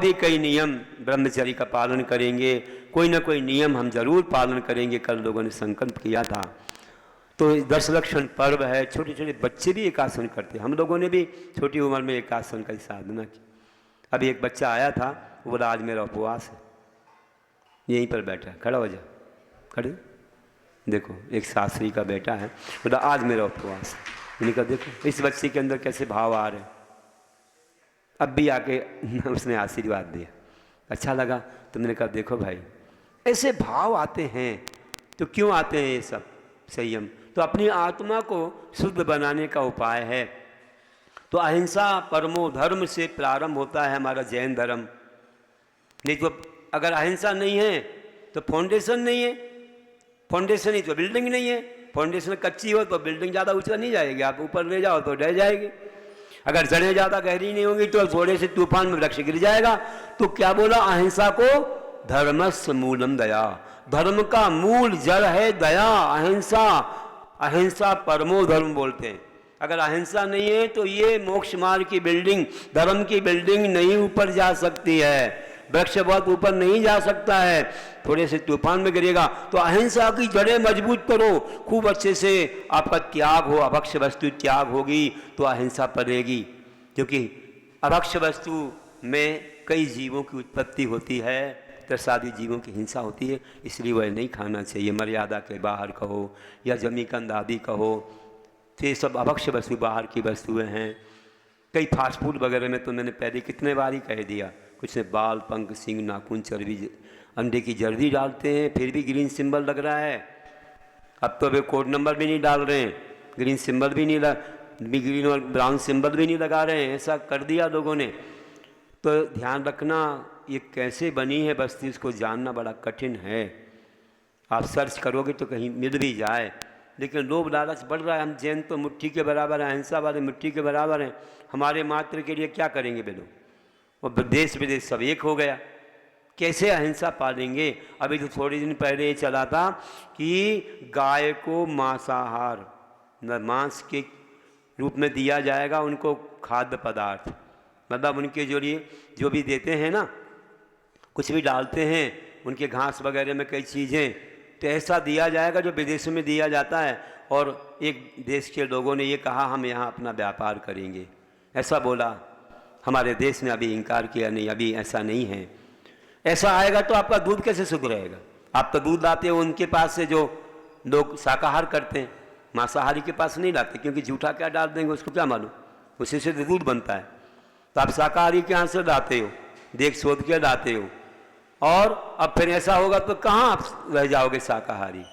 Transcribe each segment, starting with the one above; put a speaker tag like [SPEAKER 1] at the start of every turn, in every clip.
[SPEAKER 1] भी कई नियम ब्रह्मचर्य का पालन करेंगे, कोई ना कोई नियम हम जरूर पालन करेंगे। कल लोगों ने संकल्प किया था। तो 10 लक्षण पर्व है, छोटे छोटे बच्चे भी एकासन करते हैं। हम लोगों ने भी छोटी उम्र में एकासन की साधना की। अभी एक बच्चा आया था, वो बोला आज मेरा उपवास है। यहीं पर बैठा है, खड़ा हो जा, खड़े देखो, एक शास्त्री का बेटा है, बोला आज मेरा उपवास है। मैंने कहा देखो इस बच्चे के अंदर कैसे भाव आ रहे हैं। अब भी आके उसने आशीर्वाद दिया, अच्छा लगा। तो मैंने कहा देखो भाई, ऐसे भाव आते हैं तो क्यों आते हैं ये सब? संयम तो अपनी आत्मा को शुद्ध बनाने का उपाय है। तो अहिंसा परमो धर्म से प्रारंभ होता है हमारा जैन धर्म। नहीं तो अगर अहिंसा नहीं है तो फाउंडेशन नहीं है, फाउंडेशन ही तो बिल्डिंग नहीं है। फाउंडेशन कच्ची हो तो बिल्डिंग ज़्यादा ऊंचा नहीं जाएगी, आप ऊपर ले जाओ तो ढह जाएगी। अगर जड़ें ज़्यादा गहरी नहीं होंगी तो थोड़े से तूफान में वृक्ष गिर जाएगा। तो क्या बोला, अहिंसा को धर्मस्य मूलम दया, धर्म का मूल जड़ है दया, अहिंसा। अहिंसा परमो धर्म बोलते हैं। अगर अहिंसा नहीं है तो ये मोक्ष मार्ग की बिल्डिंग, धर्म की बिल्डिंग नहीं ऊपर जा सकती है। वृक्ष बहुत ऊपर नहीं जा सकता है, थोड़े से तूफान में गिरेगा। तो अहिंसा की जड़ें मजबूत करो, खूब अच्छे से आपका त्याग हो, अभक्ष वस्तु त्याग होगी तो अहिंसा पड़ेगी। क्योंकि अभक्ष वस्तु में कई जीवों की उत्पत्ति होती है, त्रसादी जीवों की हिंसा होती है, इसलिए वह नहीं खाना चाहिए। मर्यादा के बाहर कहो या जमीकंद आदि कहो, तो ये सब अभक्ष वस्तु बाहर की वस्तुएं हैं। कई फास्ट फूड वगैरह में तो मैंने पहले कितने बार ही कह दिया, कुछ ने बाल पंख सिंग नाखून चर्बी अंडे की जर्दी डालते हैं, फिर भी ग्रीन सिंबल लग रहा है। अब तो वे कोड नंबर भी नहीं डाल रहे हैं, ग्रीन सिंबल भी नहीं ग्रीन और ब्राउन सिंबल भी नहीं लगा रहे हैं, ऐसा कर दिया लोगों ने। तो ध्यान रखना, ये कैसे बनी है बस्ती इसको जानना बड़ा कठिन है। आप सर्च करोगे तो कहीं मिल भी जाए, लेकिन लोभ लालच बढ़ रहा है। हम जैन तो मुट्ठी के बराबर हैं, अहिंसा वाले मुट्ठी के बराबर हैं, हमारे मात्र के लिए क्या करेंगे वे लोग? और देश विदेश सब एक हो गया, कैसे अहिंसा पालेंगे? अभी तो थोड़े दिन पहले ये चला था कि गाय को मांसाहार मांस के रूप में दिया जाएगा, उनको खाद्य पदार्थ, मतलब उनके जो लिए जो भी देते हैं ना, कुछ भी डालते हैं उनके घास वगैरह में कई चीज़ें, तो ऐसा दिया जाएगा जो विदेशों में दिया जाता है। और एक देश के लोगों ने ये कहा हम यहाँ अपना व्यापार करेंगे, ऐसा बोला। हमारे देश ने अभी इनकार किया, नहीं अभी ऐसा नहीं है। ऐसा आएगा तो आपका दूध कैसे शुद्ध रहेगा? आप तो दूध लाते हो उनके पास से जो लोग शाकाहार करते हैं, मांसाहारी के पास नहीं लाते, क्योंकि झूठा क्या डाल देंगे उसको क्या मालूम, उसी से दूध बनता है। तो आप शाकाहारी के यहाँ से लाते हो, देख शोध के लाते हो, और अब फिर ऐसा होगा तो कहाँ आप रह जाओगे शाकाहारी?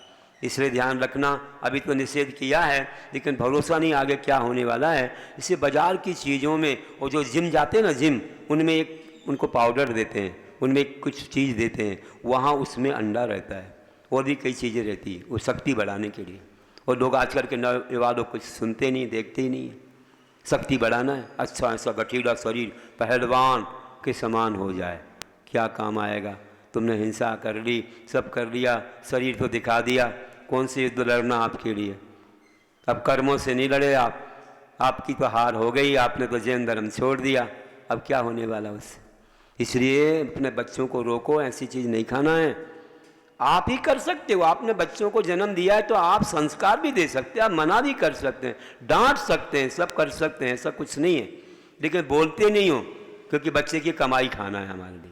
[SPEAKER 1] इसलिए ध्यान रखना, अभी तो निषेध किया है लेकिन भरोसा नहीं आगे क्या होने वाला है। इसे बाजार की चीज़ों में, और जो जिम जाते हैं ना, जिम, उनमें एक उनको पाउडर देते हैं, उनमें कुछ चीज़ देते हैं, वहाँ उसमें अंडा रहता है और भी कई चीज़ें रहती है, वो शक्ति बढ़ाने के लिए। और लोग आजकल के नौजवान कुछ सुनते नहीं, देखते ही नहीं है। शक्ति बढ़ाना है, अच्छा ऐसा गठीला शरीर पहलवान के समान हो जाए, क्या काम आएगा? तुमने हिंसा कर ली, सब कर लिया, शरीर तो दिखा दिया, कौन से युद्ध लड़ना आपके लिए? अब कर्मों से नहीं लड़े आप, आपकी तो हार हो गई, आपने तो जैन धर्म छोड़ दिया, अब क्या होने वाला उससे? इसलिए अपने बच्चों को रोको, ऐसी चीज़ नहीं खाना है। आप ही कर सकते हो, आपने बच्चों को जन्म दिया है तो आप संस्कार भी दे सकते हैं, आप मना भी कर सकते हैं, डांट सकते हैं, सब कर सकते हैं, ऐसा कुछ नहीं है। लेकिन बोलते नहीं हो, क्योंकि बच्चे की कमाई खाना है हमारे लिए,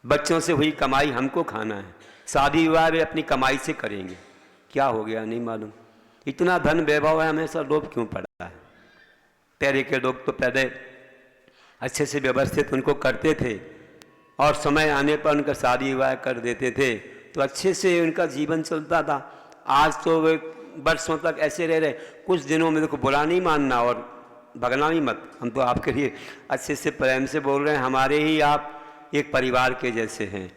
[SPEAKER 1] बच्चों से हुई कमाई हमको खाना है। शादी विवाह भी अपनी कमाई से करेंगे, क्या हो गया नहीं मालूम। इतना धन वैभव है, हमेशा लोभ क्यों पड़ा है? पहले के लोग तो पहले अच्छे से व्यवस्थित उनको करते थे, और समय आने पर उनका शादी विवाह कर देते थे, तो अच्छे से उनका जीवन चलता था। आज तो वे वर्षों तक ऐसे रह रहे, कुछ दिनों में देखो बुरा नहीं मानना और भगना भी मत, हम तो आपके लिए अच्छे से प्रेम से बोल रहे हैं, हमारे ही आप एक परिवार के जैसे हैं।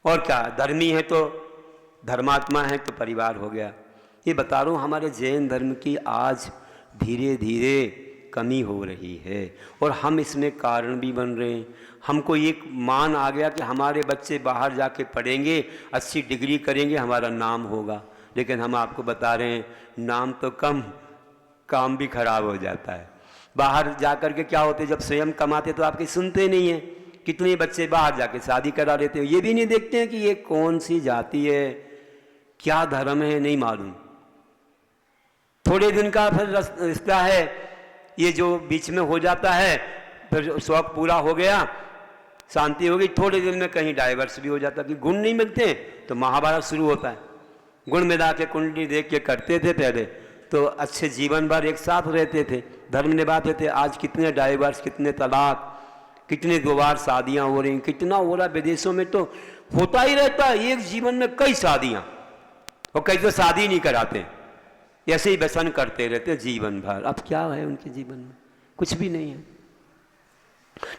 [SPEAKER 1] और क्या, धर्मी है तो धर्मात्मा है तो परिवार हो गया। ये बता रहा हूँ, हमारे जैन धर्म की आज धीरे धीरे कमी हो रही है, और हम इसमें कारण भी बन रहे हैं। हमको एक मान आ गया कि हमारे बच्चे बाहर जाके पढ़ेंगे, अच्छी डिग्री करेंगे, हमारा नाम होगा। लेकिन हम आपको बता रहे हैं, नाम तो कम, काम भी खराब हो जाता है। बाहर जा कर के क्या होते, जब स्वयं कमाते तो आपकी सुनते नहीं हैं, कितने बच्चे बाहर जाके शादी करा लेते हैं, ये भी नहीं देखते हैं कि ये कौन सी जाति है, क्या धर्म है, नहीं मालूम। थोड़े दिन का फिर रिश्ता है, ये जो बीच में हो जाता है, फिर शौक पूरा हो गया, शांति हो गई, थोड़े दिन में कहीं डाइवर्स भी हो जाता कि गुण नहीं मिलते, तो महाभारत शुरू होता है। गुण मिला के कुंडली देख के करते थे पहले, तो अच्छे जीवन भर एक साथ रहते थे, धर्म निभाते थे। आज कितने डाइवर्स, कितने तलाक, कितने दो बार शादियाँ हो रही, कितना हो रहा। विदेशों में तो होता ही रहता है, एक जीवन में कई शादियाँ, और कई तो शादी नहीं कराते, ऐसे ही व्यसन करते रहते जीवन भर। अब क्या है उनके जीवन में? कुछ भी नहीं है।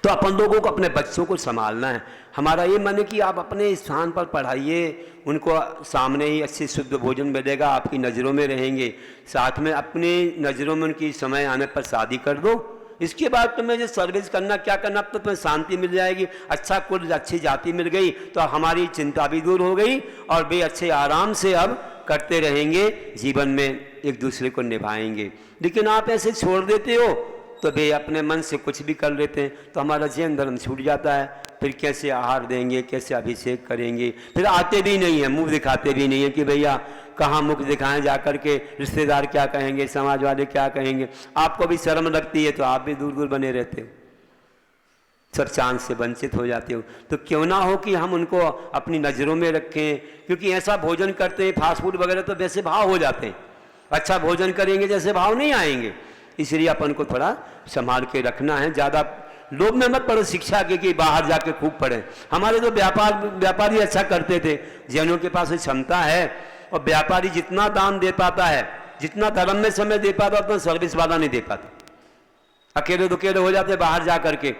[SPEAKER 1] तो अपन लोगों को अपने बच्चों को संभालना है। हमारा ये मन है कि आप अपने स्थान पर पढ़ाइए, उनको सामने ही अच्छी शुद्ध भोजन मिलेगा, आपकी नज़रों में रहेंगे, साथ में अपनी नज़रों में उनकी समय आने पर शादी कर दो। इसके बाद तुम्हें जो सर्विस करना, क्या करना, अब तो तुम्हें शांति मिल जाएगी, अच्छा कुल, अच्छी जाति मिल गई, तो हमारी चिंता भी दूर हो गई, और वे अच्छे आराम से अब करते रहेंगे, जीवन में एक दूसरे को निभाएंगे। लेकिन आप ऐसे छोड़ देते हो तो वे अपने मन से कुछ भी कर लेते हैं, तो हमारा जैन धर्म छूट जाता है। फिर कैसे आहार देंगे, कैसे अभिषेक करेंगे, फिर आते भी नहीं है, मुंह दिखाते भी नहीं है कि भैया कहाँ मुख दिखाएं जा कर के, रिश्तेदार क्या कहेंगे, समाज वाले क्या कहेंगे। आपको भी शर्म लगती है तो आप भी दूर दूर बने रहते हो, सब चांस से वंचित हो जाते हो। तो क्यों ना हो कि हम उनको अपनी नज़रों में रखें, क्योंकि ऐसा भोजन करते हैं, फास्ट फूड वगैरह, तो वैसे भाव हो जाते हैं। अच्छा भोजन करेंगे जैसे भाव नहीं आएंगे, इसलिए अपन को थोड़ा संभाल के रखना है। ज़्यादा लोभ में मत पड़ो शिक्षा के कि बाहर जाके खूब पढ़ें। हमारे जो व्यापारी अच्छा करते थे, जैनों के पास क्षमता है, और व्यापारी जितना दान दे पाता है, जितना धर्म में समय दे पाता, उतना सर्विस वाला नहीं दे पाता। अकेले दुकेले हो जाते बाहर जा करके,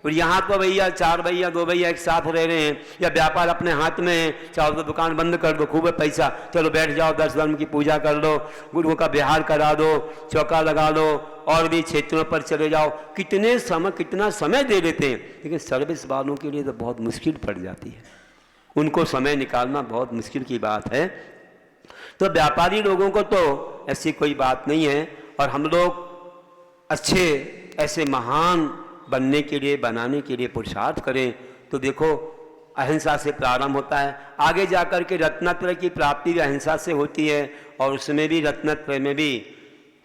[SPEAKER 1] और यहाँ तो भैया 4 भैया 2 भैया एक साथ रह रहे हैं, या व्यापार अपने हाथ में है, चाहो तो दुकान बंद कर दो, खूब है पैसा, चलो बैठ जाओ, 10 धर्म की पूजा कर लो, गुरुओं का बिहार करा दो, चौका लगा लो, और भी क्षेत्रों पर चले जाओ। कितना समय दे देते हैं, लेकिन सर्विस वालों के लिए तो बहुत मुश्किल पड़ जाती है, उनको समय निकालना बहुत मुश्किल की बात है। तो व्यापारी लोगों को तो ऐसी कोई बात नहीं है, और हम लोग अच्छे ऐसे महान बनने के लिए, बनाने के लिए पुरुषार्थ करें। तो देखो अहिंसा से प्रारंभ होता है, आगे जाकर के रत्नत्रय की प्राप्ति भी अहिंसा से होती है, और उसमें भी रत्नत्रय में भी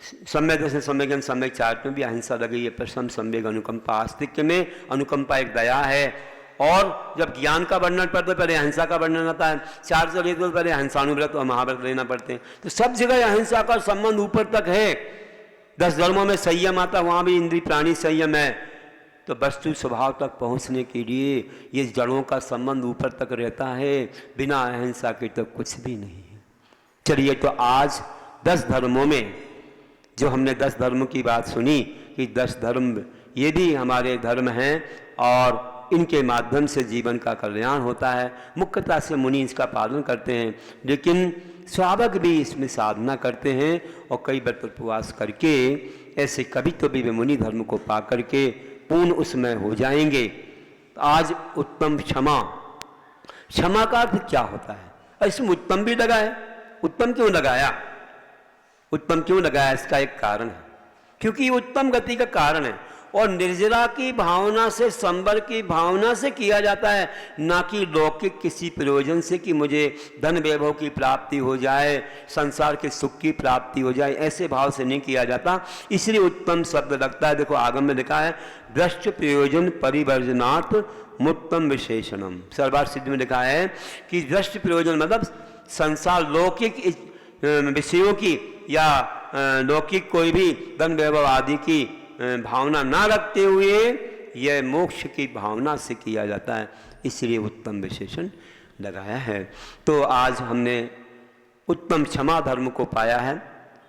[SPEAKER 1] सम्यक दर्शन, सम्यक ज्ञान, सम्यक चार्ट में भी अहिंसा लगी है। प्रथम सम्यक अनुकंपा, आस्तिक्य में अनुकंपा एक दया है, और जब ज्ञान का वर्णन पढ़ते पहले अहिंसा का वर्णन होता है, 4 से लेते तो पहले अहिंसानुव्रत और महाव्रत लेना पड़ते हैं। तो सब जगह अहिंसा का संबंध ऊपर तक है। 10 धर्मों में संयम आता, वहाँ भी इंद्रिय प्राणी संयम है। तो वस्तु स्वभाव तक पहुँचने के लिए ये जड़ों का संबंध ऊपर तक रहता है, बिना अहिंसा के तो कुछ भी नहीं है। चलिए, तो आज 10 धर्मों में जो हमने 10 धर्मों की बात सुनी कि 10 धर्म ये भी हमारे धर्म हैं, और इनके माध्यम से जीवन का कल्याण होता है। मुख्यतः से मुनि इसका पालन करते हैं, लेकिन श्रावक भी इसमें साधना करते हैं, और कई व्रत उपवास करके ऐसे कभी तो भी वे मुनि धर्म को पा करके पूर्ण उसमें हो जाएंगे। आज उत्तम क्षमा, क्षमा का अर्थ क्या होता है? इसमें उत्तम भी लगा है। उत्तम क्यों लगाया? उत्तम क्यों लगाया? इसका एक कारण है, क्योंकि ये उत्तम गति का कारण है, और निर्जरा की भावना से, संबर की भावना से किया जाता है, ना कि लौकिक किसी प्रयोजन से कि मुझे धन वैभव की प्राप्ति हो जाए, संसार के सुख की प्राप्ति हो जाए, ऐसे भाव से नहीं किया जाता। इसलिए उत्तम शब्द लगता है। देखो आगम में लिखा है, दृष्ट प्रयोजन परिवर्जनार्थ मुत्तम विशेषणम। सर्वार सिद्ध में लिखा है कि दृष्ट प्रयोजन मतलब संसार लौकिक विषयों की या लौकिक कोई भी धन वैभव आदि की भावना ना रखते हुए यह मोक्ष की भावना से किया जाता है, इसलिए उत्तम विशेषण लगाया है। तो आज हमने उत्तम क्षमा धर्म को पाया है।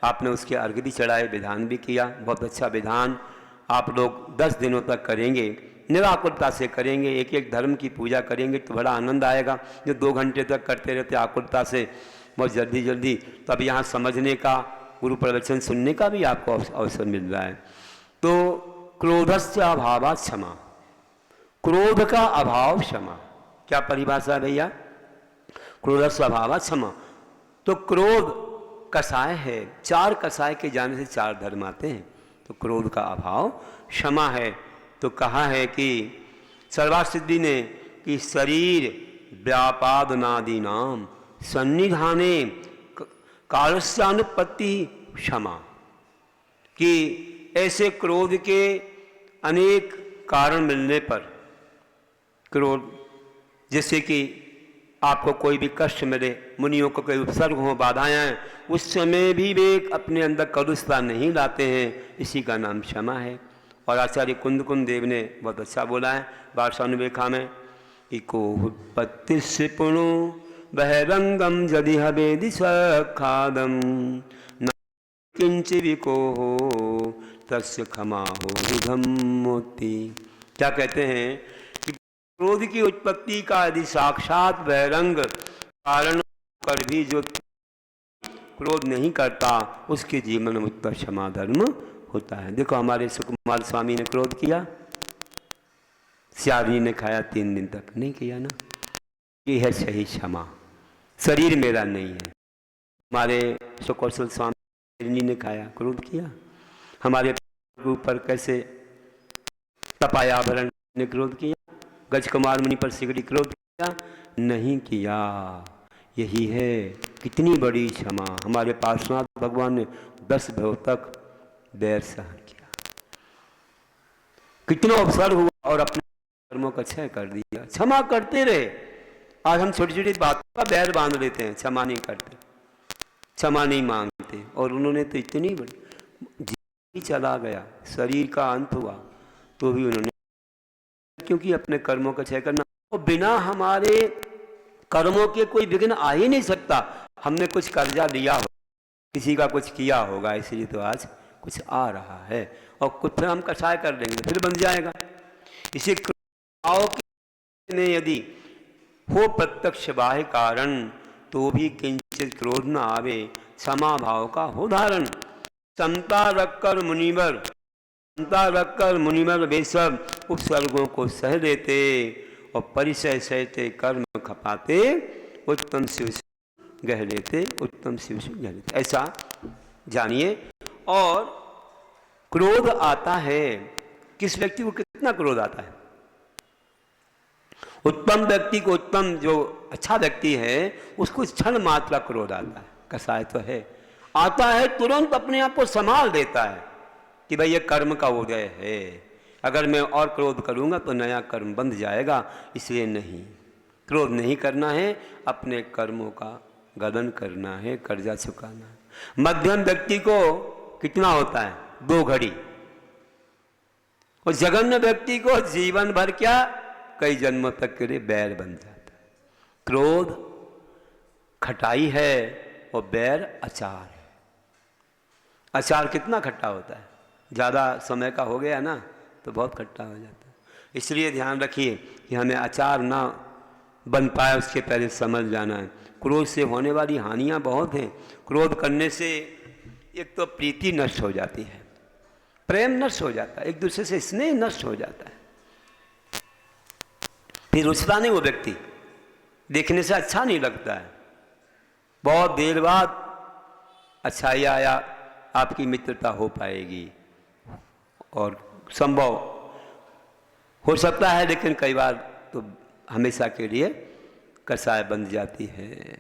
[SPEAKER 1] आपने उसके अर्घ्य भी चढ़ाए, विधान भी किया, बहुत अच्छा विधान। आप लोग 10 दिनों तक करेंगे, निराकुलता से करेंगे, एक एक धर्म की पूजा करेंगे तो बड़ा आनंद आएगा। जो 2 घंटे तक करते रहते आकुलता से, बहुत जल्दी जल्दी, तो अब यहाँ समझने का, गुरु प्रवचन सुनने का भी आपको अवसर मिल रहा है। तो क्रोधस्य अभावात् क्षमा, क्रोध का अभाव क्षमा। क्या परिभाषा है भैया? क्रोधस्य अभावात् क्षमा। तो क्रोध कसाय है, 4 कसाय के जाने से 4 धर्म आते हैं। तो क्रोध का अभाव क्षमा है। तो कहा है कि सर्वासिद्धि ने कि शरीर व्यापादनादि नाम सन्निधाने कालस्यानुपत्ति क्षमा, कि ऐसे क्रोध के अनेक कारण मिलने पर, क्रोध जैसे कि आपको कोई भी कष्ट मिले, मुनियों को कोई उपसर्ग हो, बाधाएं आए, उस समय भी वे अपने अंदर कलुषता नहीं लाते हैं, इसी का नाम क्षमा है। और आचार्य कुंद देव ने बहुत अच्छा बोला है वार्षानुवेखा में, इको उत्पत्ति से पुणु बहरंगम यदि हवेदि सखादम न किंच विको हो तस्य क्षमा हो विधम मोति। क्या कहते हैं कि क्रोध की उत्पत्ति का यदि साक्षात बहिरंग कारण कर भी जो क्रोध नहीं करता, उसके जीवन में उत्तर क्षमा धर्म होता है। देखो हमारे सुकुमार स्वामी ने क्रोध किया, श्यावरी ने खाया 3 दिन तक, नहीं किया ना। ये है सही क्षमा, शरीर मेरा नहीं है। हमारे सुकौशल स्वामी ने खाया, क्रोध किया। हमारे ऊपर कैसे तपायाभरण ने क्रोध किया, गज कुमार मुनि पर सिगड़ी क्रोध किया, नहीं किया। यही है कितनी बड़ी क्षमा। हमारे पार्श्वनाथ भगवान ने 10 भव तक बैर सहन किया, कितना अवसर हुआ और अपने कर्मों का क्षय कर दिया। क्षमा करते रहे। आज हम छोटी छोटी बातों का बैर बांध लेते हैं, क्षमा नहीं करते, क्षमा नहीं मांगते। और उन्होंने तो इतनी बड़ी जीवन चला गया, शरीर का अंत हुआ, तो भी उन्होंने, क्योंकि अपने कर्मों का क्षय करना, और बिना हमारे कर्मों के कोई विघ्न आ ही नहीं सकता। हमने कुछ कर्जा लिया हो, किसी का कुछ किया होगा, इसलिए तो आज कुछ आ रहा है, और कुछ फिर हम कषाय कर देंगे, फिर बन जाएगा। इसी ने यदि हो प्रत्यक्ष बाह्य कारण, तो भी किंचित क्रोध न आवे, क्षमा भाव का हो धारण। समता रखकर मुनिवर वे सब उपसर्गों को सह देते, और परिचय सहते कर्म खपाते, उत्तम शिव गह लेते, उत्तम शिव से गह लेते। ऐसा जानिए। और क्रोध आता है, किस व्यक्ति को कितना क्रोध आता है? उत्तम व्यक्ति को, उत्तम जो अच्छा व्यक्ति है, उसको क्षण मात्रा क्रोध आता है। कसाय तो है, आता है, तुरंत अपने आप को संभाल देता है कि भाई ये कर्म का उदय है, अगर मैं और क्रोध करूंगा तो नया कर्म बंध जाएगा, इसलिए नहीं, क्रोध नहीं करना है, अपने कर्मों का गदन करना है, कर्जा चुकाना है। मध्यम व्यक्ति को कितना होता है? 2 घड़ी। और जघन्य व्यक्ति को जीवन भर क्या, कई जन्मों तक के लिए बैर बन जाता है। क्रोध खटाई है और बैर अचार है। अचार कितना खट्टा होता है? ज़्यादा समय का हो गया ना तो बहुत खट्टा हो जाता है। इसलिए ध्यान रखिए कि हमें अचार ना बन पाए, उसके पहले समझ जाना है। क्रोध से होने वाली हानियाँ बहुत हैं। क्रोध करने से एक तो प्रीति नष्ट हो जाती है, प्रेम नष्ट हो जाता है, एक दूसरे से स्नेह नष्ट हो जाता है, फिर रुचता नहीं वो व्यक्ति, देखने से अच्छा नहीं लगता है। बहुत देर बाद अच्छाई आया आपकी मित्रता हो पाएगी, और संभव हो सकता है, लेकिन कई बार तो हमेशा के लिए कसाय बन जाती है,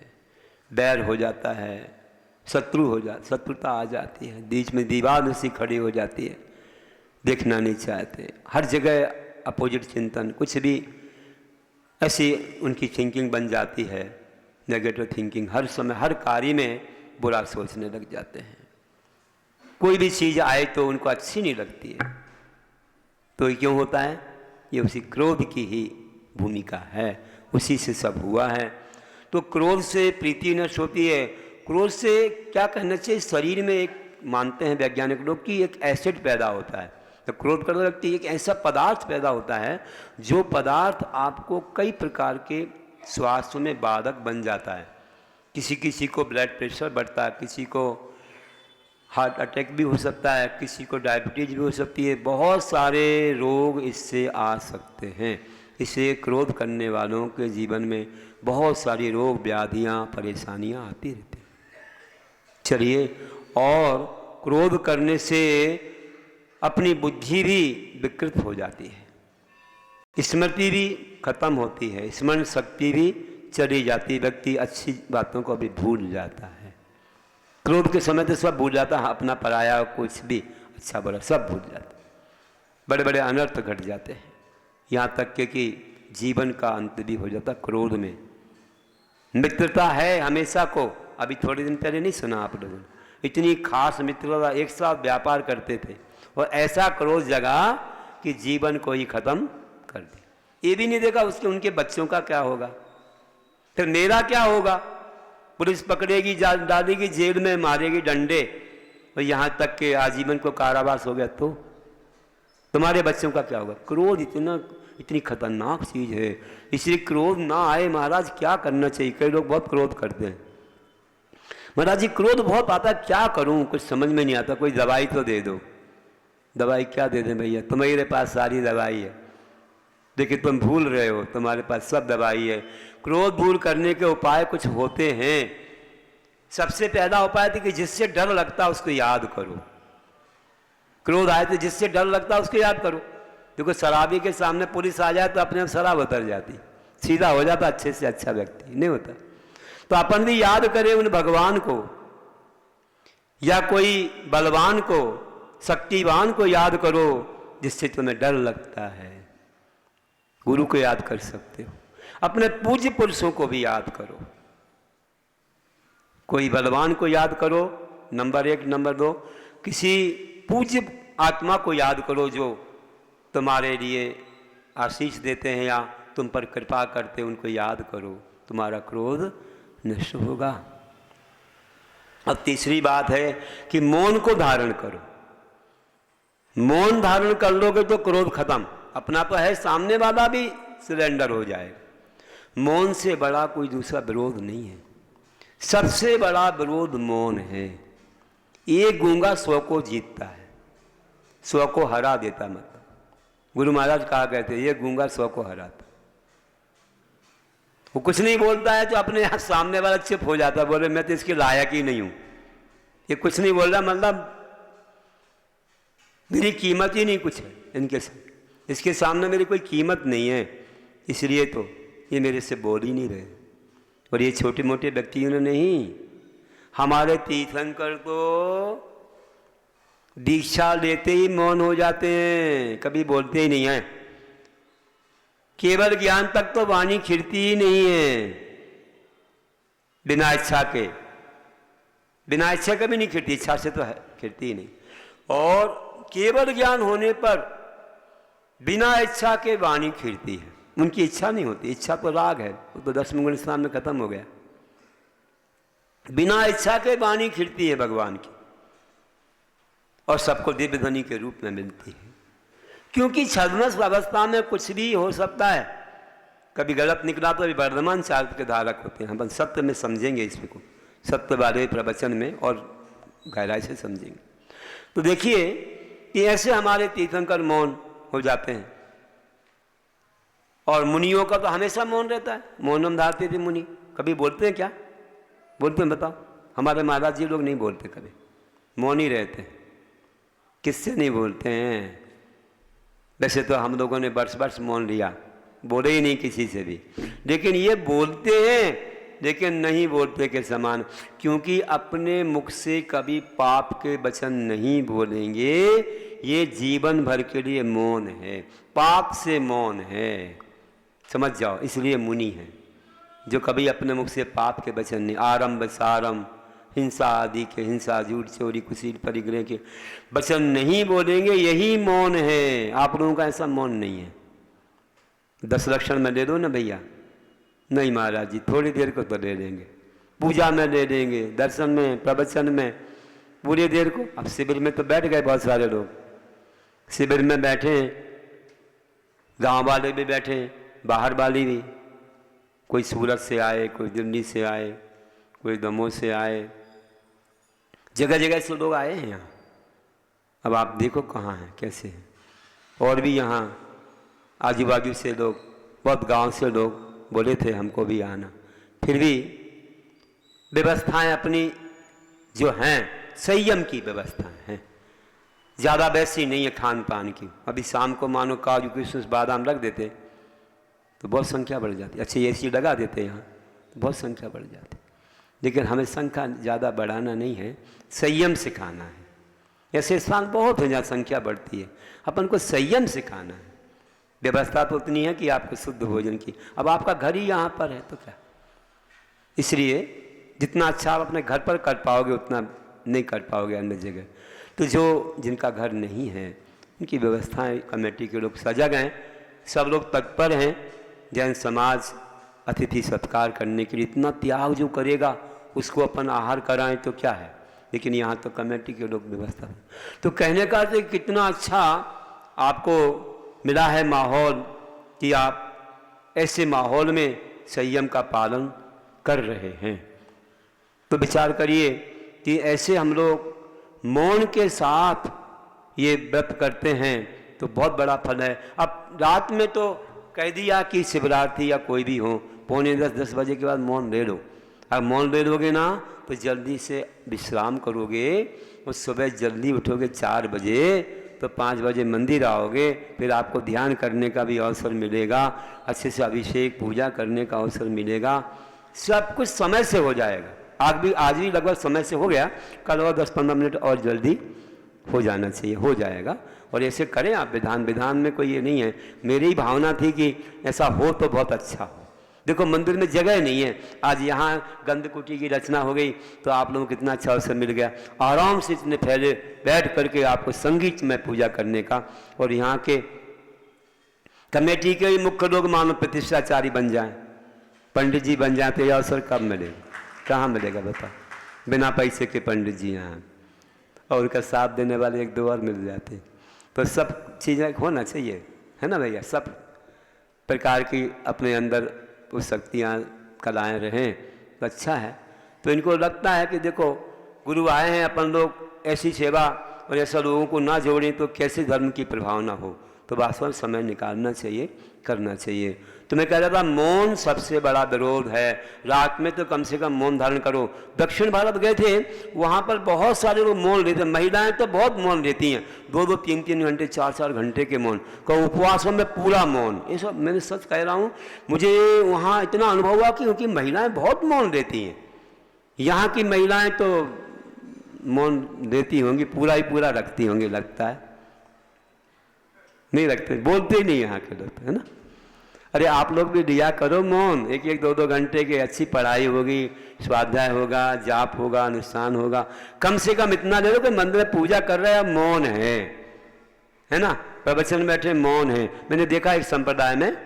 [SPEAKER 1] बैर हो जाता है, शत्रुता आ जाती है, बीच में दीवार सी खड़ी हो जाती है, देखना नहीं चाहते। हर जगह अपोजिट चिंतन, कुछ भी ऐसी उनकी थिंकिंग बन जाती है, नेगेटिव थिंकिंग, हर समय हर कार्य में बुरा सोचने लग जाते हैं। कोई भी चीज़ आए तो उनको अच्छी नहीं लगती है। तो ये क्यों होता है? ये उसी क्रोध की ही भूमिका है, उसी से सब हुआ है। तो क्रोध से प्रीति नष्ट होती है। क्रोध से क्या कहना चाहिए, शरीर में एक मानते हैं वैज्ञानिक लोग कि एक एसिड पैदा होता है। तो क्रोध करने लगती एक ऐसा पदार्थ पैदा होता है जो पदार्थ आपको कई प्रकार के स्वास्थ्य में बाधक बन जाता है। किसी को ब्लड प्रेशर बढ़ता है, किसी को हार्ट अटैक भी हो सकता है, किसी को डायबिटीज भी हो सकती है, बहुत सारे रोग इससे आ सकते हैं। इससे क्रोध करने वालों के जीवन में बहुत सारी रोग व्याधियाँ परेशानियाँ आती रहती हैं। चलिए, और क्रोध करने से अपनी बुद्धि भी विकृत हो जाती है। स्मृति भी खत्म होती है, स्मरण शक्ति भी चली जाती है, व्यक्ति अच्छी बातों को भी भूल जाता है। क्रोध के समय तो सब भूल जाता है, अपना पराया कुछ भी अच्छा बुरा सब भूल जाता है, बड़े बड़े अनर्थ घट जाते हैं, यहाँ तक के कि जीवन का अंत भी हो जाता क्रोध में। मित्रता है हमेशा को, अभी थोड़े दिन पहले नहीं सुना आप लोगों ने, इतनी खास मित्रता, एक साथ व्यापार करते थे और ऐसा क्रोध जगा कि जीवन को ही खत्म कर दिया। ये भी नहीं देखा उसके उनके बच्चों का क्या होगा, फिर मेरा क्या होगा। पुलिस पकड़ेगी, डालेगी जेल में, मारेगी डंडे और यहाँ तक के आजीवन को कारावास हो गया, तो तुम्हारे बच्चों का क्या होगा। क्रोध इतनी खतरनाक चीज़ है, इसलिए क्रोध ना आए महाराज क्या करना चाहिए। कई लोग बहुत क्रोध करते हैं, महाराज जी क्रोध बहुत आता, क्या करूं कुछ समझ में नहीं आता, कोई दवाई तो दे दो। दवाई क्या दे दें भैया, तुम्हारे पास सारी दवाई है, देखिए तुम भूल रहे हो, तुम्हारे पास सब दवाई है। क्रोध दूर करने के उपाय कुछ होते हैं। सबसे पहला उपाय था कि जिससे डर लगता उसको याद करो। क्रोध आए तो जिससे डर लगता उसको याद करो। देखो शराबी के सामने पुलिस आ जाए तो अपने आप शराब उतर जाती, सीधा हो जाता, अच्छे से अच्छा व्यक्ति नहीं होता। तो अपन भी याद करें उन भगवान को या कोई बलवान को, शक्तिवान को याद करो जिससे तुम्हें डर लगता है। गुरु को याद कर सकते हो, अपने पूज्य पुरुषों को भी याद करो। कोई बलवान को याद करो, नंबर 1। नंबर 2, किसी पूज्य आत्मा को याद करो जो तुम्हारे लिए आशीष देते हैं या तुम पर कृपा करते, उनको याद करो, तुम्हारा क्रोध नष्ट होगा। अब तीसरी बात है कि मौन को धारण करो। मौन धारण कर लोगे तो क्रोध खत्म, अपना तो है, सामने वाला भी सरेंडर हो जाएगा। मौन से बड़ा कोई दूसरा विरोध नहीं है, सबसे बड़ा विरोध मौन है। एक गूंगा 100 को जीतता है, 100 को हरा देता। मतलब गुरु महाराज कहा कहते ये गूंगा 100 को हराता। वो कुछ नहीं बोलता है तो अपने यहाँ सामने वाला चुप हो जाता, बोले मैं तो इसके लायक ही नहीं हूं, ये कुछ नहीं बोल रहा, मतलब मेरी कीमत ही नहीं कुछ है इनके साथ, इसके सामने मेरी कोई कीमत नहीं है, इसलिए तो ये मेरे से बोल ही नहीं रहे। और ये छोटे मोटे व्यक्तियों ने नहीं, हमारे तीर्थंकर तो दीक्षा लेते ही मौन हो जाते हैं, कभी बोलते ही नहीं हैं। केवल ज्ञान तक तो वाणी खिरती ही नहीं है, बिना इच्छा के, बिना इच्छा के भी नहीं खिरती, इच्छा से तो है खिरती ही नहीं। और केवल ज्ञान होने पर बिना इच्छा के वाणी खिरती है, उनकी इच्छा नहीं होती। इच्छा तो राग है, वो तो 10वें गुण स्नान में खत्म हो गया। बिना इच्छा के वाणी खिरती है भगवान की, और सबको दिव्य ध्वनि के रूप में मिलती है। क्योंकि छद्मस अवस्था में कुछ भी हो सकता है, कभी गलत निकला तो अभी वर्धमान चार्ज के धारक होते हैं। हम सत्य में समझेंगे इसको, सत्य वाले प्रवचन में और गहराई से समझेंगे। तो देखिए कि ऐसे हमारे तीर्थंकर मौन हो जाते हैं, और मुनियों का तो हमेशा मौन रहता है। मौनम धारते थे मुनि, कभी बोलते हैं क्या? बोलते हैं बताओ? हमारे महाराज जी लोग नहीं बोलते, कभी मौन ही रहते हैं। किससे नहीं बोलते हैं? वैसे तो हम लोगों ने वर्ष मौन लिया, बोले ही नहीं किसी से भी, लेकिन ये बोलते हैं, लेकिन नहीं बोलते के समान, क्योंकि अपने मुख से कभी पाप के वचन नहीं बोलेंगे। ये जीवन भर के लिए मौन है, पाप से मौन है, समझ जाओ। इसलिए मुनि है जो कभी अपने मुख से पाप के वचन नहीं, आरंभ सारंभ हिंसा आदि के, हिंसा झूठ चोरी कुशील परिग्रह के वचन नहीं बोलेंगे, यही मौन है। आप लोगों का ऐसा मौन नहीं है। 10 लक्षण में दे दो ना भैया, नहीं महाराज जी थोड़ी देर को तो दे देंगे, पूजा में दे देंगे, दर्शन में, प्रवचन में, पूरी देर को। अब शिविर में तो बैठ गए बहुत सारे लोग, शिविर में बैठे हैं, गाँव वाले भी बैठे, बाहर वाले भी, कोई सूरत से आए, कोई दिल्ली से आए, कोई दमोह से आए, जगह जगह से लोग आए हैं यहाँ। अब आप देखो कहाँ हैं, कैसे हैं। और भी यहाँ आजू बाजू से लोग, बहुत गांव से लोग बोले थे हमको भी आना, फिर भी व्यवस्थाएं अपनी जो हैं, संयम की व्यवस्थाएं हैं, ज़्यादा वैसी नहीं है खान पान की। अभी शाम को मानो काजू किशमिश बादाम रख देते, तो बहुत संख्या बढ़ जाती है। अच्छी एसी लगा देते हैं यहाँ तो बहुत संख्या बढ़ जाती है। लेकिन हमें संख्या ज़्यादा बढ़ाना नहीं है, संयम सिखाना है। ऐसे स्थान बहुत हैं जहाँ संख्या बढ़ती है, अपन को संयम सिखाना है। व्यवस्था तो उतनी है कि आपको शुद्ध भोजन की, अब आपका घर ही यहाँ पर है तो क्या, इसलिए जितना अच्छा आप अपने घर पर कर पाओगे उतना नहीं कर पाओगे अन्य जगह। तो जो जिनका घर नहीं है उनकी व्यवस्थाएं कमेटी के लोग सजग हैं, सब लोग तत्पर हैं। जैन समाज अतिथि सत्कार करने के लिए इतना त्याग जो करेगा उसको अपन आहार कराएं तो क्या है, लेकिन यहाँ तो कमेटी के लोग व्यवस्था। तो कहने का अर्थ कितना अच्छा आपको मिला है माहौल कि आप ऐसे माहौल में संयम का पालन कर रहे हैं। तो विचार करिए कि ऐसे हम लोग मौन के साथ ये व्रत करते हैं तो बहुत बड़ा फल है। अब रात में तो कह दिया कि शिवरात्रि या कोई भी हो, 9:45-10 बजे के बाद मौन ले लो। अब मौन ले लोगे ना तो जल्दी से विश्राम करोगे और सुबह जल्दी उठोगे 4 बजे, तो 5 बजे मंदिर आओगे, फिर आपको ध्यान करने का भी अवसर मिलेगा, अच्छे से अभिषेक पूजा करने का अवसर मिलेगा, सब कुछ समय से हो जाएगा। आज भी लगभग समय से हो गया, कल और 10-15 मिनट और जल्दी हो जाना चाहिए, हो जाएगा। और ऐसे करें आप, विधान में कोई ये नहीं है, मेरी ही भावना थी कि ऐसा हो तो बहुत अच्छा हो। देखो मंदिर में जगह नहीं है, आज यहाँ गंधकुटी की रचना हो गई तो आप लोगों को कितना अच्छा अवसर मिल गया, आराम से इतने फैले बैठ करके आपको संगीत में पूजा करने का। और यहाँ के कमेटी के मुख्य लोग मानो प्रतिष्ठाचारी बन जाएं, पंडित जी बन जाते, यह अवसर कब मिलेगा, कहाँ मिलेगा बता, बिना पैसे के पंडित जी यहाँ, और उनका साथ देने वाले 1-2 और मिल जाते। तो सब चीज़ें होना चाहिए, है ना भैया, सब प्रकार की अपने अंदर वो शक्तियाँ कलाएँ रहें तो अच्छा है। तो इनको लगता है कि देखो गुरु आए हैं, अपन लोग ऐसी सेवा और ऐसा लोगों को ना जोड़ें तो कैसे धर्म की प्रभावना हो। तो वास्तव में समय निकालना चाहिए, करना चाहिए। तो मैं कह रहा था मौन सबसे बड़ा विरोध है, रात में तो कम से कम मौन धारण करो। दक्षिण भारत गए थे, वहाँ पर बहुत सारे लोग मौन लेते, महिलाएं तो बहुत मौन लेती हैं, 2-2, 3-3 घंटे, 4-4 घंटे के मौन का, उपवासों में पूरा मौन। ये सब मैंने सच कह रहा हूँ, मुझे वहाँ इतना अनुभव हुआ कि उनकी महिलाएँ बहुत मौन लेती हैं। यहाँ की महिलाएँ तो मौन लेती होंगी, पूरा ही पूरा रखती होंगी, लगता है नहीं रखते, बोलते ही नहीं यहाँ के लोग, है ना। अरे आप लोग भी दिया करो मौन, 1-1, 2-2 घंटे की अच्छी पढ़ाई होगी, स्वाध्याय होगा, जाप होगा, अनुष्ठान होगा, कम से कम इतना ले लो कि मंदिर में पूजा कर रहे हैं मौन है ना, प्रवचन बैठे मौन है। मैंने देखा एक संप्रदाय में,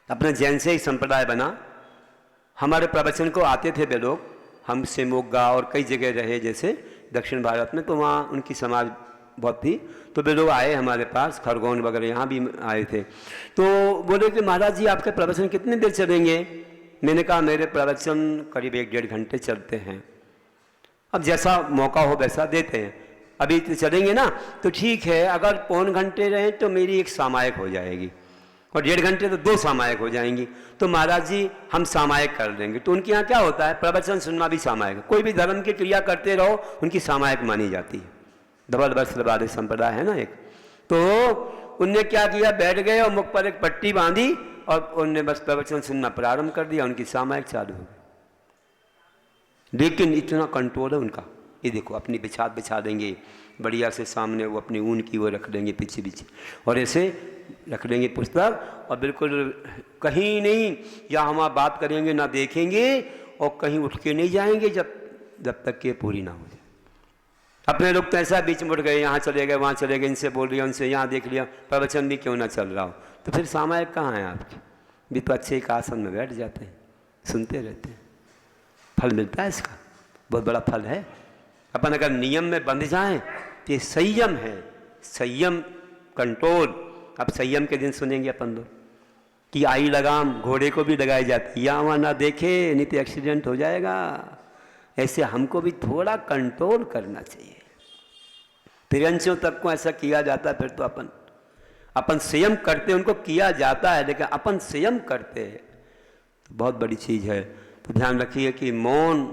[SPEAKER 1] अपने जैन से ही संप्रदाय बना, हमारे प्रवचन को आते थे वे लोग, हम शिमोगा और कई जगह रहे जैसे दक्षिण भारत में, तो वहाँ उनकी समाज बहुत थी, तो वे लोग आए हमारे पास, खरगोन वगैरह यहाँ भी आए थे। तो बोले कि महाराज जी आपके प्रवचन कितनी देर चलेंगे। मैंने कहा मेरे प्रवचन करीब 1-1.5 घंटे चलते हैं, अब जैसा मौका हो वैसा देते हैं। अभी तो चलेंगे ना तो ठीक है, अगर 1.25 घंटे रहें तो मेरी एक सामायिक हो जाएगी, और 1.5 घंटे तो 2 सामायिक हो जाएंगी। तो महाराज जी हम सामायिक कर देंगे। तो उनके यहाँ क्या होता है, प्रवचन सुनना भी सामायिक, कोई भी धर्म की क्रिया करते रहो उनकी सामायिक मानी जाती है, डबल वर्ष वाले संप्रदाय है ना एक। तो उनने क्या किया, बैठ गए और मुख पर एक पट्टी बांधी और उनने बस प्रवचन सुनना प्रारंभ कर दिया, उनकी सामायिक चालू हो गई। लेकिन इतना कंट्रोल है उनका, ये देखो अपनी बिछा देंगे बढ़िया से, सामने वो अपनी ऊन की वो रख देंगे पीछे और ऐसे रख देंगे पुस्तक, और बिल्कुल कहीं नहीं, या हम बात करेंगे ना देखेंगे, और कहीं उठ के नहीं जाएंगे जब तक कि पूरी ना हो जाए। अपने लोग तो ऐसा बीच में उठ गए, यहाँ चले गए, वहाँ चले गए, इनसे बोल लिया, उनसे यहाँ देख लिया, प्रवचन भी क्यों ना चल रहा हो, तो फिर सामायिक कहाँ है आपकी, भी तो अच्छे एक आसन में बैठ जाते हैं, सुनते रहते हैं, फल मिलता है इसका, बहुत बड़ा फल है। अपन अगर नियम में बंध जाएं तो ये संयम है, संयम कंट्रोल। अब संयम के दिन सुनेंगे अपन लोग कि आई लगाम घोड़े को भी लगाई जाती है, यहाँ वहाँ ना देखे नहीं तो एक्सीडेंट हो जाएगा। ऐसे हमको भी थोड़ा कंट्रोल करना चाहिए। तिरंचियों तक को ऐसा किया जाता है, फिर तो अपन संयम करते, उनको किया जाता है लेकिन अपन संयम करते हैं, तो बहुत बड़ी चीज़ है। तो ध्यान रखिए कि मौन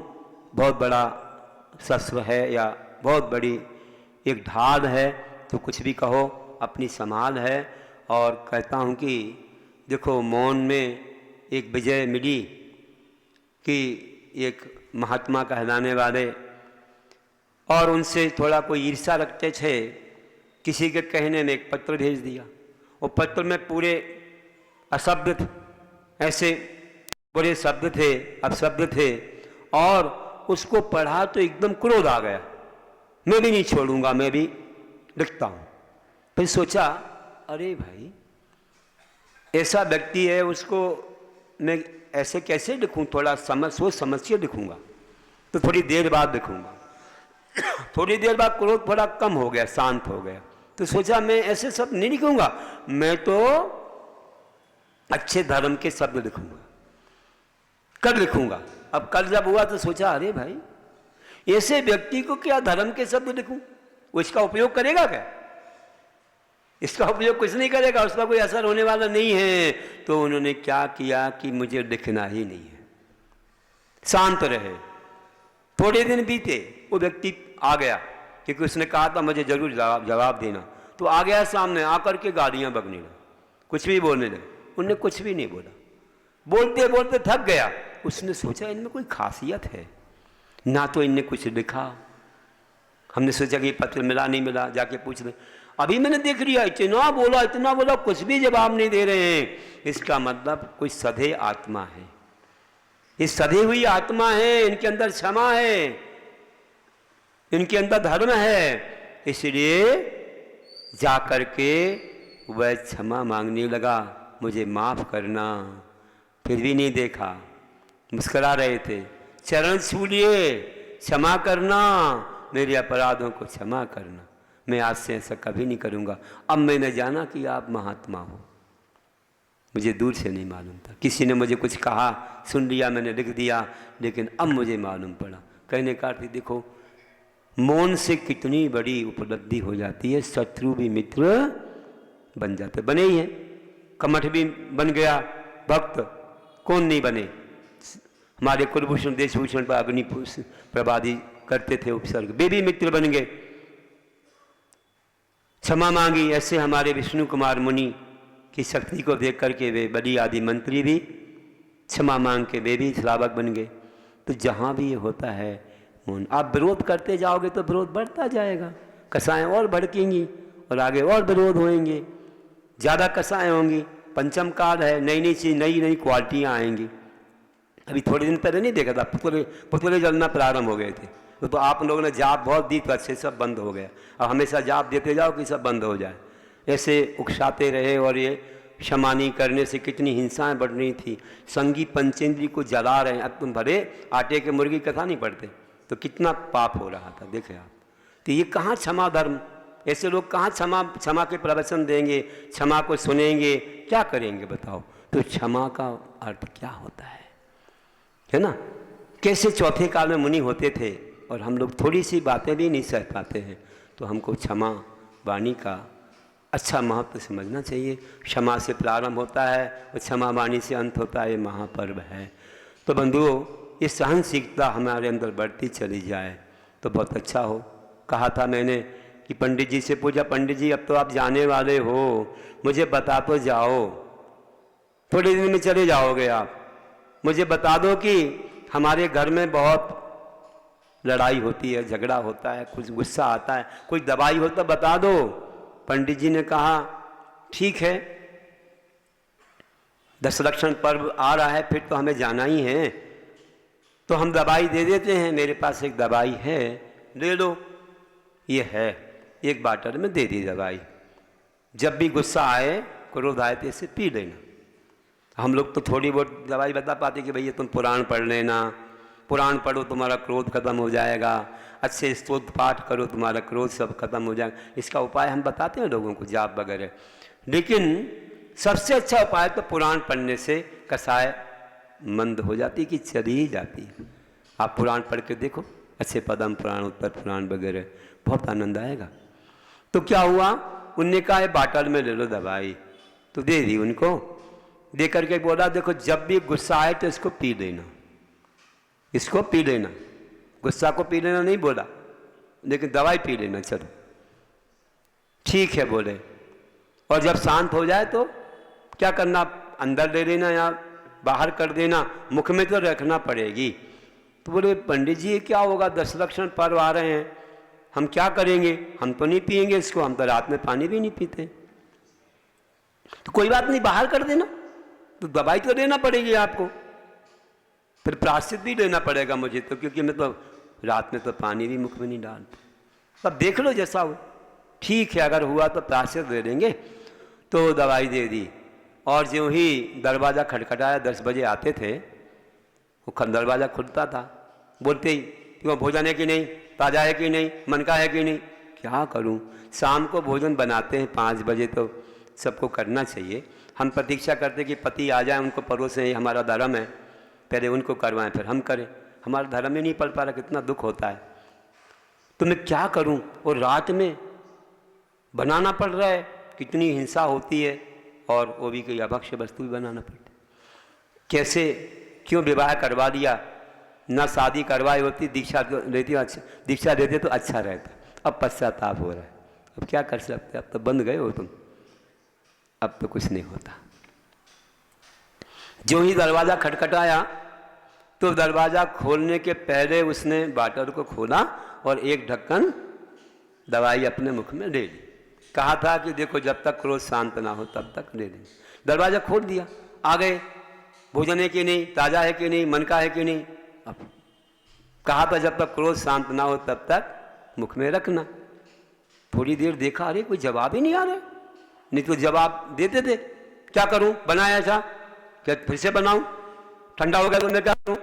[SPEAKER 1] बहुत बड़ा शस्त्र है या बहुत बड़ी एक ढाल है, तो कुछ भी कहो अपनी संभाल है। और कहता हूँ कि देखो मौन में एक विजय मिली कि एक महात्मा कहलाने वाले और उनसे थोड़ा कोई ईर्ष्या रखते थे, किसी के कहने में एक पत्र भेज दिया। वो पत्र में पूरे अशब्द ऐसे बुरे शब्द थे, अपशब्द थे, और उसको पढ़ा तो एकदम क्रोध आ गया। मैं भी नहीं छोड़ूंगा, मैं भी लिखता हूँ। फिर सोचा अरे भाई ऐसा व्यक्ति है, उसको मैं ऐसे कैसे लिखूँ, थोड़ा सोच समझ के लिखूँगा। तो थोड़ी देर बाद लिखूँगा। थोड़ी देर बाद क्रोध थोड़ा कम हो गया, शांत हो गया। तो सोचा मैं ऐसे शब्द नहीं लिखूँगा, मैं तो अच्छे धर्म के शब्द लिखूँगा। कब लिखूँगा? अब कल जब हुआ तो सोचा अरे भाई ऐसे व्यक्ति को क्या धर्म के शब्द लिखूँ, वो इसका उपयोग करेगा क्या? इसका उपयोग कुछ नहीं करेगा, उसका कोई असर होने वाला नहीं है। तो उन्होंने क्या किया कि मुझे लिखना ही नहीं है, शांत रहे। थोड़े दिन बीते, वो व्यक्ति आ गया, क्योंकि उसने कहा था मुझे जरूर जवाब देना। तो आ गया सामने, आकर के गालियाँ बकने लगा, कुछ भी बोलने लगे। उन्होंने कुछ भी नहीं बोला, बोलते बोलते थक गया। उसने सोचा इनमें कोई खासियत है, ना तो इनने कुछ लिखा। हमने सोचा कि पत्र मिला नहीं मिला, जाके पूछ ले। अभी मैंने देख लिया, इतना बोला, कुछ भी जवाब नहीं दे रहे हैं। इसका मतलब कोई सधे आत्मा है, ये सधी हुई आत्मा है, इनके अंदर क्षमा है, इनके अंदर धर्म है। इसलिए जा करके वह क्षमा मांगने लगा, मुझे माफ करना। फिर भी नहीं देखा, मुस्कुरा रहे थे। चरण छू लिए, क्षमा करना, मेरे अपराधों को क्षमा करना, मैं आज से ऐसा कभी नहीं करूँगा। अब मैंने जाना कि आप महात्मा हो, मुझे दूर से नहीं मालूम था। किसी ने मुझे कुछ कहा, सुन लिया, मैंने लिख दिया, लेकिन अब मुझे मालूम पड़ा। कहने का अर्थ देखो मौन से कितनी बड़ी उपलब्धि हो जाती है। शत्रु भी मित्र बन जाते, बने ही हैं। कमठ भी बन गया भक्त, कौन नहीं बने। हमारे कुलभूषण देशभूषण पर अग्नि प्रबादी करते थे उपसर्ग, वे भी मित्र बन गए। क्षमा मांगी, ऐसे हमारे विष्णु कुमार मुनि की शक्ति को देख करके वे बलि आदि मंत्री भी क्षमा मांग के वे भी श्रावक बन गए। तो जहाँ भी ये होता है मौन, आप विरोध करते जाओगे तो विरोध बढ़ता जाएगा, कसाएं और भड़केंगी और आगे और विरोध होंगे, ज़्यादा कसाएं होंगी। पंचम काल है, नई नई चीज़, नई नई क्वालिटियाँ आएंगी। अभी थोड़े दिन पहले नहीं देखा था, पुतले जलना प्रारंभ हो गए थे। तो आप लोगों ने जाप बहुत दी तो अच्छे सब बंद हो गया। अब हमेशा जाप देते जाओ कि सब बंद हो जाए। ऐसे उकसाते रहे और ये क्षमा नहीं करने से कितनी हिंसाएं बढ़ रही थी। संगी पंचेंद्री को जला रहे हैं। अब तुम भले आटे के मुर्गी कथा नहीं पढ़ते तो कितना पाप हो रहा था, देखे आप। तो ये कहाँ क्षमा धर्म, ऐसे लोग कहाँ क्षमा के प्रवचन देंगे, क्षमा को सुनेंगे, क्या करेंगे बताओ। तो क्षमा का अर्थ क्या होता है ना। कैसे चौथे काल में मुनि होते थे और हम लोग थोड़ी सी बातें भी नहीं सह पाते हैं। तो हमको क्षमा वाणी का अच्छा महत्व समझना चाहिए। क्षमा से प्रारंभ होता है और क्षमा वाणी से अंत होता है, ये महापर्व है। तो बंधुओं, ये सहनशीलता हमारे अंदर बढ़ती चली जाए तो बहुत अच्छा हो। कहा था मैंने कि पंडित जी से पूछा, पंडित जी अब तो आप जाने वाले हो, मुझे बता तो जाओ, थोड़े दिन में चले जाओगे आप, मुझे बता दो कि हमारे घर में बहुत लड़ाई होती है, झगड़ा होता है, कुछ गुस्सा आता है, कोई दवाई हो तो बता दो। पंडित जी ने कहा ठीक है, दशलक्षण पर्व आ रहा है, फिर तो हमें जाना ही है, तो हम दवाई दे देते हैं। मेरे पास एक दवाई है, ले लो, ये है, एक बाटल में दे दी दवाई। जब भी गुस्सा आए, क्रोध आए तो इसे पी लेना। हम लोग तो थोड़ी बहुत दवाई बता पाते कि भैया तुम पुराण पढ़ लेना, पुराण पढ़ो तुम्हारा क्रोध खत्म हो जाएगा, अच्छे स्तोत्र पाठ करो तुम्हारा क्रोध सब खत्म हो जाएगा। इसका उपाय हम बताते हैं लोगों को, जाप वगैरह। लेकिन सबसे अच्छा उपाय तो पुराण पढ़ने से कसाय मंद हो जाती कि चली ही जाती है। आप पुराण पढ़ के देखो, अच्छे पद्म पुराण, उत्तर पुराण वगैरह, बहुत आनंद आएगा। तो क्या हुआ, उनने कहा बाटल में ले लो दवाई, तो दे दी उनको। दे करके बोला देखो जब भी गुस्सा आए तो इसको पी लेना, इसको पी लेना, गुस्सा को पी लेना नहीं बोला, लेकिन दवाई पी लेना। चलो ठीक है बोले। और जब शांत हो जाए तो क्या करना, अंदर ले लेना या बाहर कर देना, मुख में तो रखना पड़ेगी। तो बोले पंडित जी क्या होगा, 10 लक्षण पर्व आ रहे हैं, हम क्या करेंगे, हम तो नहीं पिएंगे इसको, हम तो रात में पानी भी नहीं पीते। तो कोई बात नहीं, बाहर कर देना, तो दवाई तो देना पड़ेगी आपको, फिर प्रायश्चित भी लेना पड़ेगा मुझे तो, क्योंकि मैं तो रात में तो पानी भी मुख में नहीं डालता। अब देख लो जैसा हो, ठीक है, अगर हुआ तो प्रायश्चित दे देंगे। तो दवाई दे दी, और ज्यों ही दरवाज़ा खटखटाया, 10 बजे आते थे, वो दरवाज़ा खुलता था, बोलते ही क्यों भोजन है कि नहीं, ताज़ा है कि नहीं, मन का है कि नहीं। क्या करूं, शाम को भोजन बनाते हैं 5 बजे, तो सबको करना चाहिए। हम प्रतीक्षा करते कि पति आ जाए, उनको परोसें, ये हमारा धर्म है, पहले उनको करवाएं फिर हम करें। हमारा धर्म ही नहीं पढ़ पा रहा, कितना दुख होता है। तो मैं क्या करूं, और रात में बनाना पड़ रहा है, कितनी हिंसा होती है, और वो भी कोई अभक्ष्य वस्तु भी बनाना पड़ता है। कैसे, क्यों विवाह करवा दिया, ना शादी करवाई होती, दीक्षा लेती, अच्छा दीक्षा देते तो अच्छा रहता। अब पश्चाताप हो रहा है, अब क्या कर सकते, अब तो बंद गए हो तुम, अब तो कुछ नहीं होता। जो ही दरवाज़ा खटखटाया, तो दरवाज़ा खोलने के पहले उसने बाटर को खोला और एक ढक्कन दवाई अपने मुख में ले ली। कहा था कि देखो जब तक क्रोध शांत ना हो तब तक ले लें। दरवाज़ा खोल दिया, आ गए, भोजन है कि नहीं, ताज़ा है कि नहीं, मन का है कि नहीं। अब कहा था जब तक क्रोध शांत ना हो तब तक मुख में रखना। थोड़ी देर देखा, अरे कोई जवाब ही नहीं आ रहा, नहीं तो जवाब देते थे। क्या करूं, बनाया था क्या, फिर से बनाऊं, ठंडा हो गया तो मैं क्या करूं,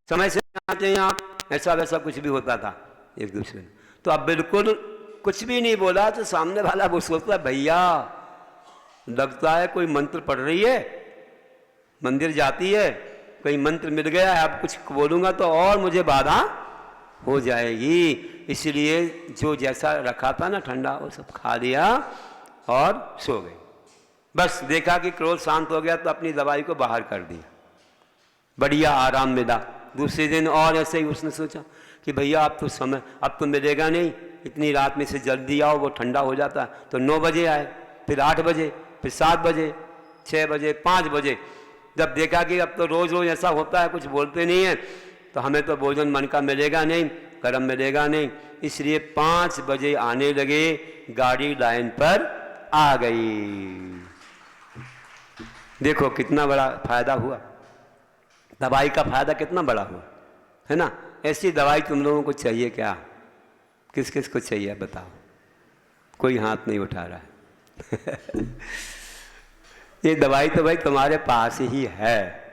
[SPEAKER 1] समय से आते हैं आप, ऐसा वैसा कुछ भी होता था एक दूसरे में। तो अब बिल्कुल कुछ भी नहीं बोला, तो सामने वाला वो सोचता भैया लगता है कोई मंत्र पढ़ रही है, मंदिर जाती है, कोई मंत्र मिल गया है, अब कुछ बोलूँगा तो और मुझे बाधा हो जाएगी, इसलिए जो जैसा रखा था ना ठंडा वो सब खा लिया और सो गए। बस देखा कि क्रोध शांत हो गया तो अपनी दवाई को बाहर कर दिया, बढ़िया आराम मिला। दूसरे दिन और ऐसे ही उसने सोचा कि भैया अब तो समय, अब तो मिलेगा नहीं, इतनी रात में से जल्दी आओ, वो ठंडा हो जाता। तो 9 बजे आए, फिर 8 बजे, फिर 7 बजे, 6 बजे, 5 बजे। जब देखा कि अब तो रोज़ रोज़ ऐसा होता है, कुछ बोलते नहीं है, तो हमें तो भोजन मन का मिलेगा नहीं, गर्म मिलेगा नहीं, इसलिए 5 बजे आने लगे, गाड़ी लाइन पर आ गई। देखो कितना बड़ा फायदा हुआ, दवाई का फायदा कितना बड़ा हुआ, है ना। ऐसी दवाई तुम लोगों को चाहिए क्या, किस किस को चाहिए बताओ, कोई हाथ नहीं उठा रहा है। ये दवाई तो भाई तुम्हारे पास ही है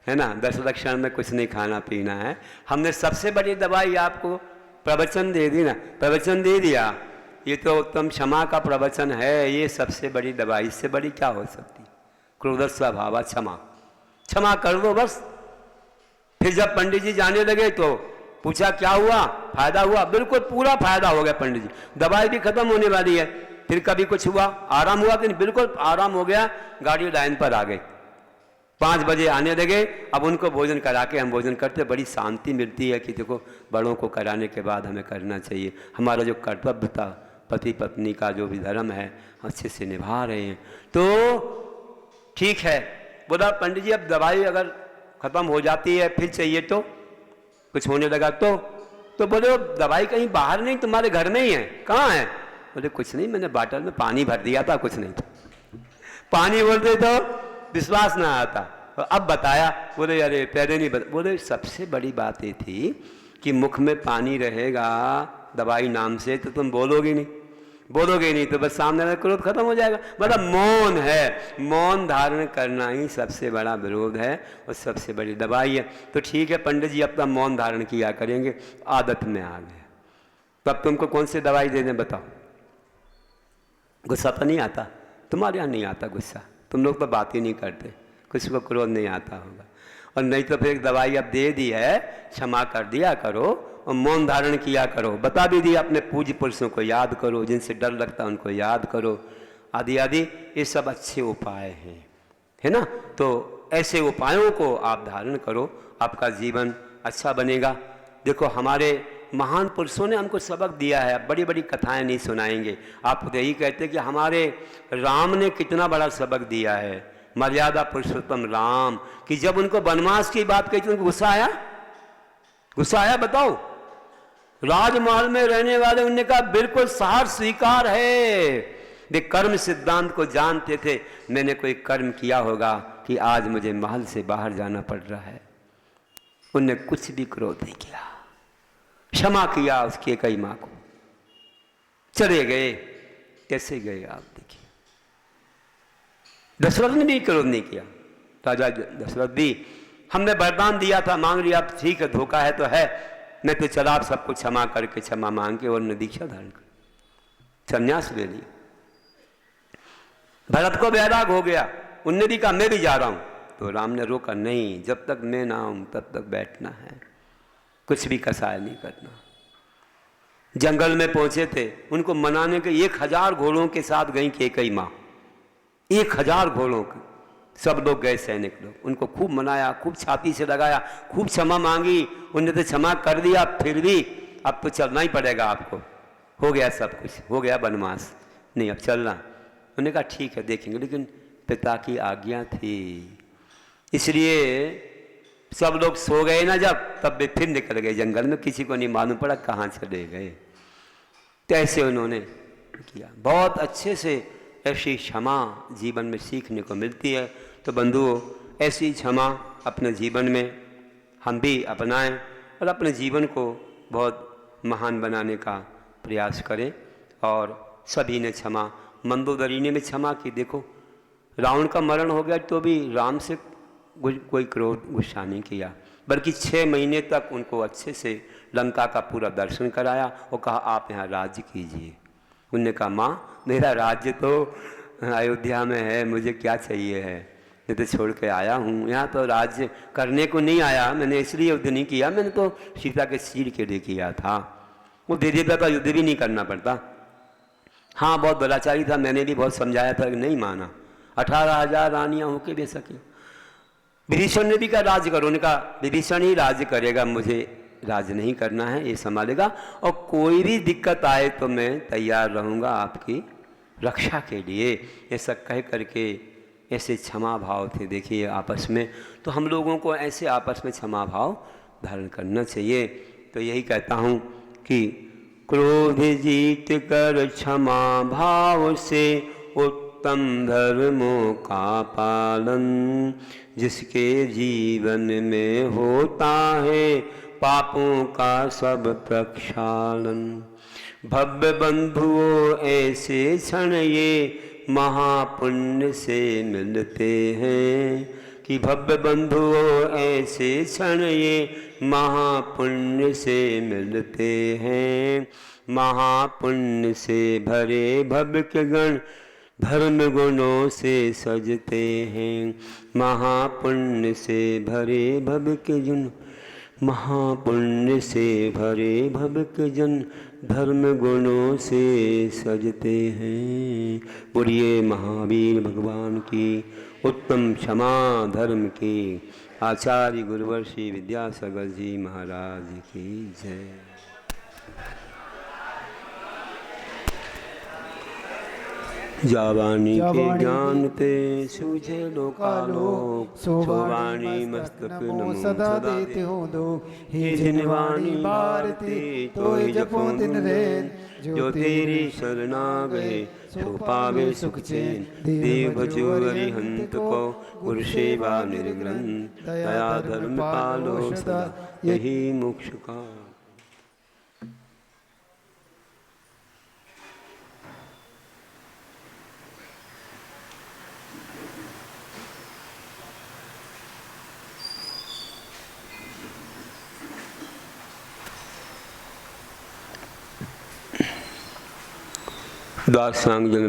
[SPEAKER 1] ना। 10 लक्षण में कुछ नहीं खाना पीना है। हमने सबसे बड़ी दवाई आपको प्रवचन दे दी ना, प्रवचन दे दिया, ये तो उत्तम क्षमा का प्रवचन है, ये सबसे बड़ी दवाई, इससे बड़ी क्या हो सकती। क्रोध स्वभाव क्षमा, क्षमा कर दो बस। फिर जब पंडित जी जाने लगे तो पूछा क्या हुआ, फायदा हुआ, बिल्कुल पूरा फायदा हो गया पंडित जी, दवाई भी खत्म होने वाली है। फिर कभी कुछ हुआ, आराम हुआ कि नहीं, बिल्कुल आराम हो गया, गाड़ी लाइन पर आ गई। 5 बजे आने लगे, अब उनको भोजन करा के हम भोजन करते, बड़ी शांति मिलती है कि देखो बड़ों को कराने के बाद हमें करना चाहिए, हमारा जो कर्तव्य था, पति पत्नी का जो भी धर्म है अच्छे से निभा रहे हैं। तो ठीक है, बोला पंडित जी अब दवाई अगर खत्म हो जाती है फिर चाहिए तो, कुछ होने लगा तो बोले दवाई कहीं बाहर नहीं, तुम्हारे घर में ही है। कहाँ है, बोले कुछ नहीं, मैंने बाटल में पानी भर दिया था, कुछ नहीं था। पानी बोलते तो विश्वास ना आता, अब बताया, बोले अरे पहले नहीं बता। बोले सबसे बड़ी बात ये थी कि मुख में पानी रहेगा दवाई नाम से, तो तुम बोलोगे नहीं तो बस सामने वाला क्रोध खत्म हो जाएगा। मतलब मौन है, मौन धारण करना ही सबसे बड़ा विरोध है और सबसे बड़ी दवाई है। तो ठीक है पंडित जी अपना मौन धारण किया करेंगे, आदत में आ गया। तब तुमको कौन सी दवाई देने बताओ। गुस्सा तो नहीं आता तुम्हारे यहाँ, नहीं आता गुस्सा, तुम लोग तो बात ही नहीं करते, कुछ को क्रोध नहीं आता होगा। और नहीं तो फिर दवाई अब दे दी है, क्षमा कर दिया करो और मौन धारण किया करो। बता भी दिया, अपने पूज्य पुरुषों को याद करो, जिनसे डर लगता है उनको याद करो, आदि आदि, ये सब अच्छे उपाय हैं, है ना। तो ऐसे उपायों को आप धारण करो, आपका जीवन अच्छा बनेगा। देखो हमारे महान पुरुषों ने हमको सबक दिया है, बड़ी बड़ी कथाएं नहीं सुनाएंगे, आप तो यही कहते कि हमारे राम ने कितना बड़ा सबक दिया है, मर्यादा पुरुषोत्तम राम, कि जब उनको वनवास की बात कही तो उनको गुस्सा आया? गुस्सा आया? बताओ। राजमहल में रहने वाले उन्होंने कहा बिल्कुल सार स्वीकार है। वे कर्म सिद्धांत को जानते थे। मैंने कोई कर्म किया होगा कि आज मुझे महल से बाहर जाना पड़ रहा है। उनने कुछ भी क्रोध नहीं किया, क्षमा किया उसकी कई मां को, चले गए। कैसे गए आप देखिए। दशरथ ने भी क्रोध नहीं किया। राजा दशरथ भी, हमने वरदान दिया था, मांग लिया, ठीक है, धोखा है तो है, नहीं तो चला आप सबको क्षमा करके, क्षमा मांग के, और उन्होंने दीक्षा धारण कर संन्यास ले लिया। भरत को वैराग हो गया, उनने भी कहा मैं भी जा रहा हूं, तो राम ने रोका, नहीं, जब तक मैं ना आऊं तब तक बैठना है, कुछ भी कसाय नहीं करना। जंगल में पहुंचे थे, उनको मनाने के 1000 घोड़ों के साथ गई केकई माँ, 1000 घोड़ों के, सब लोग गए, सैनिक लोग, उनको खूब मनाया, खूब छाती से लगाया, खूब क्षमा मांगी। उन्होंने तो क्षमा कर दिया, फिर भी अब तो चलना ही पड़ेगा आपको, हो गया सब कुछ, हो गया वनवास, नहीं अब चलना। उन्होंने कहा ठीक है देखेंगे, लेकिन पिता की आज्ञा थी, इसलिए सब लोग सो गए ना जब, तब वे फिर निकल गए जंगल में, किसी को नहीं मालूम पड़ा कहाँ चले गए। तो ऐसे उन्होंने किया, बहुत अच्छे से। ऐसी क्षमा जीवन में सीखने को मिलती है। तो बंधुओं, ऐसी क्षमा अपने जीवन में हम भी अपनाएं और अपने जीवन को बहुत महान बनाने का प्रयास करें। और सभी ने क्षमा, मंदोदरी ने क्षमा की। देखो, रावण का मरण हो गया तो भी राम से कोई क्रोध गुस्सा नहीं किया, बल्कि 6 महीने तक उनको अच्छे से लंका का पूरा दर्शन कराया और कहा आप यहाँ राज्य कीजिए। उनने कहा माँ, मेरा राज्य तो अयोध्या में है, मुझे क्या चाहिए है, मैं तो छोड़ के आया हूँ, यहाँ तो राज्य करने को नहीं आया, मैंने इसलिए युद्ध नहीं किया, मैंने तो सीता के सिर के लिए किया था। वो देवता का युद्ध भी नहीं करना पड़ता। हाँ, बहुत बलाचारी था, मैंने भी बहुत समझाया था कि नहीं माना। 18,000 रानियाँ होके भी सकी। विभीषण ने भी कहा राज करो, उन्होंने कहा विभीषण ही राज करेगा, मुझे राज नहीं करना है, ये संभालेगा, और कोई भी दिक्कत आए तो मैं तैयार रहूँगा आपकी रक्षा के लिए। ऐसा कह करके ऐसे क्षमा भाव थे। देखिए आपस में, तो हम लोगों को ऐसे आपस में क्षमा भाव धारण करना चाहिए। तो यही कहता हूँ कि क्रोध जीत कर क्षमा भाव से उत्तम धर्मों का पालन, जिसके जीवन में होता है पापों का सब प्रक्षालन। भव्य बंधुओं ऐसे क्षण ये महापुण्य से मिलते हैं, कि भव्य बंधुओं ऐसे क्षण ये महापुण्य से मिलते हैं। महापुण्य से भरे भव्य के गण धर्म गुणों से सजते हैं। महापुण्य से भरे भव्य के जन, महापुण्य से भरे भव्य के जन धर्म गुणों से सजते हैं। बोलिए महावीर भगवान की उत्तम क्षमा धर्म की। आचार्य गुरुवर श्री विद्यासागर जी महाराज की जय। जावानी के ज्ञान ते सूझे लोकालोक, सोवाणी मस्तक नमो सदा देते हो दो। हे जिनवाणी भारती तो जपो दिन रैन, जो तेरी शरणा गए सो पावे सुख चैन। देव भजो अरिहंत को गुरु सेवा निर्ग्रंथ, दया धर्म पालो सदा यही मोक्ष का। दासांग